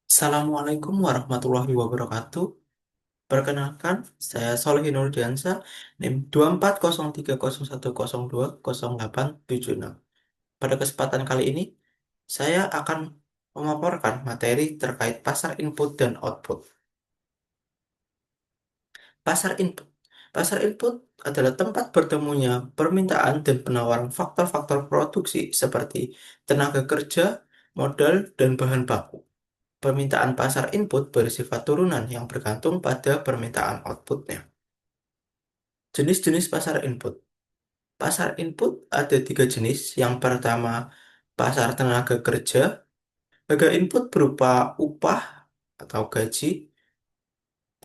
Assalamualaikum warahmatullahi wabarakatuh. Perkenalkan, saya Solihin Nurdiansa, NIM 2403011020876. Pada kesempatan kali ini, saya akan memaparkan materi terkait pasar input dan output. Pasar input. Pasar input adalah tempat bertemunya permintaan dan penawaran faktor-faktor produksi seperti tenaga kerja, modal, dan bahan baku. Permintaan pasar input bersifat turunan yang bergantung pada permintaan outputnya. Jenis-jenis pasar input. Pasar input ada tiga jenis. Yang pertama, pasar tenaga kerja. Harga input berupa upah atau gaji.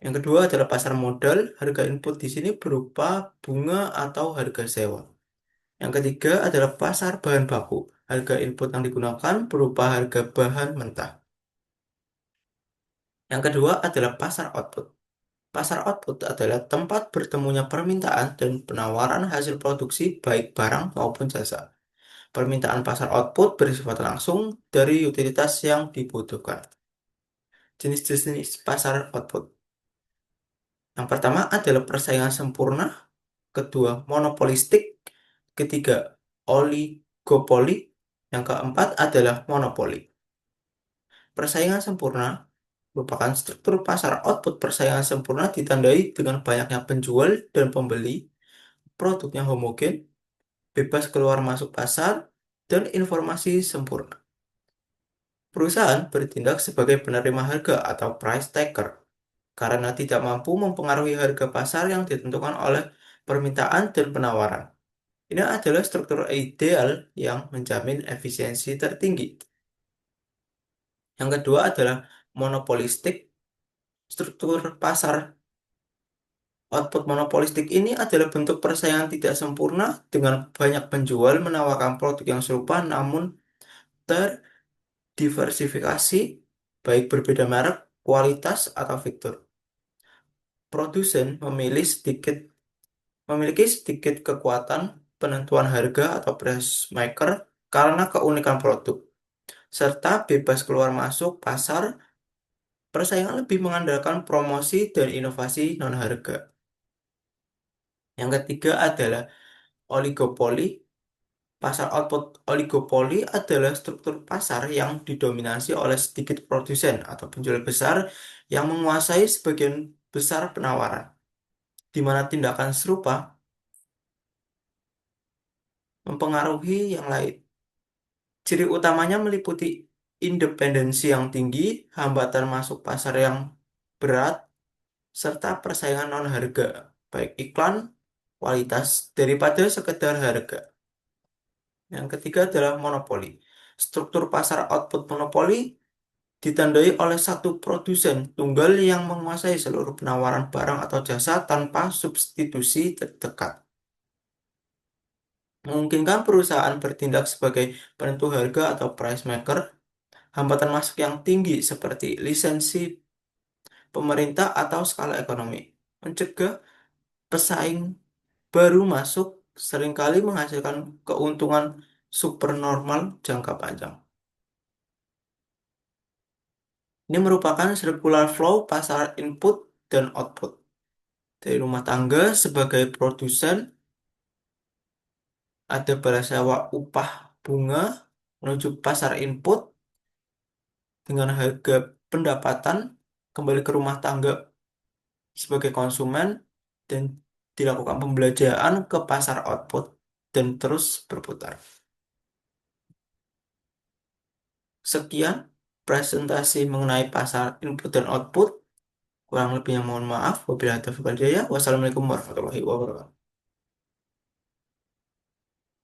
Yang kedua adalah pasar modal. Harga input di sini berupa bunga atau harga sewa. Yang ketiga adalah pasar bahan baku. Harga input yang digunakan berupa harga bahan mentah. Yang kedua adalah pasar output. Pasar output adalah tempat bertemunya permintaan dan penawaran hasil produksi baik barang maupun jasa. Permintaan pasar output bersifat langsung dari utilitas yang dibutuhkan. Jenis-jenis pasar output. Yang pertama adalah persaingan sempurna, kedua monopolistik, ketiga oligopoli, yang keempat adalah monopoli. Persaingan sempurna merupakan struktur pasar output. Persaingan sempurna ditandai dengan banyaknya penjual dan pembeli, produknya homogen, bebas keluar masuk pasar, dan informasi sempurna. Perusahaan bertindak sebagai penerima harga atau price taker karena tidak mampu mempengaruhi harga pasar yang ditentukan oleh permintaan dan penawaran. Ini adalah struktur ideal yang menjamin efisiensi tertinggi. Yang kedua adalah monopolistik. Struktur pasar output monopolistik ini adalah bentuk persaingan tidak sempurna dengan banyak penjual menawarkan produk yang serupa namun terdiversifikasi, baik berbeda merek, kualitas, atau fitur. Produsen memiliki sedikit kekuatan penentuan harga atau price maker karena keunikan produk, serta bebas keluar masuk pasar. Persaingan lebih mengandalkan promosi dan inovasi non-harga. Yang ketiga adalah oligopoli. Pasar output oligopoli adalah struktur pasar yang didominasi oleh sedikit produsen atau penjual besar yang menguasai sebagian besar penawaran, di mana tindakan serupa mempengaruhi yang lain. Ciri utamanya meliputi independensi yang tinggi, hambatan masuk pasar yang berat, serta persaingan non-harga, baik iklan, kualitas, daripada sekedar harga. Yang ketiga adalah monopoli. Struktur pasar output monopoli ditandai oleh satu produsen tunggal yang menguasai seluruh penawaran barang atau jasa tanpa substitusi terdekat. Memungkinkan perusahaan bertindak sebagai penentu harga atau price maker, hambatan masuk yang tinggi seperti lisensi pemerintah atau skala ekonomi, mencegah pesaing baru masuk, seringkali menghasilkan keuntungan supernormal jangka panjang. Ini merupakan circular flow pasar input dan output. Dari rumah tangga sebagai produsen, ada bala sewa upah bunga menuju pasar input dengan harga pendapatan, kembali ke rumah tangga sebagai konsumen, dan dilakukan pembelanjaan ke pasar output dan terus berputar. Sekian presentasi mengenai pasar input dan output. Kurang lebihnya mohon maaf. Wabillahi taufiq wal hidayah. Wassalamualaikum warahmatullahi wabarakatuh.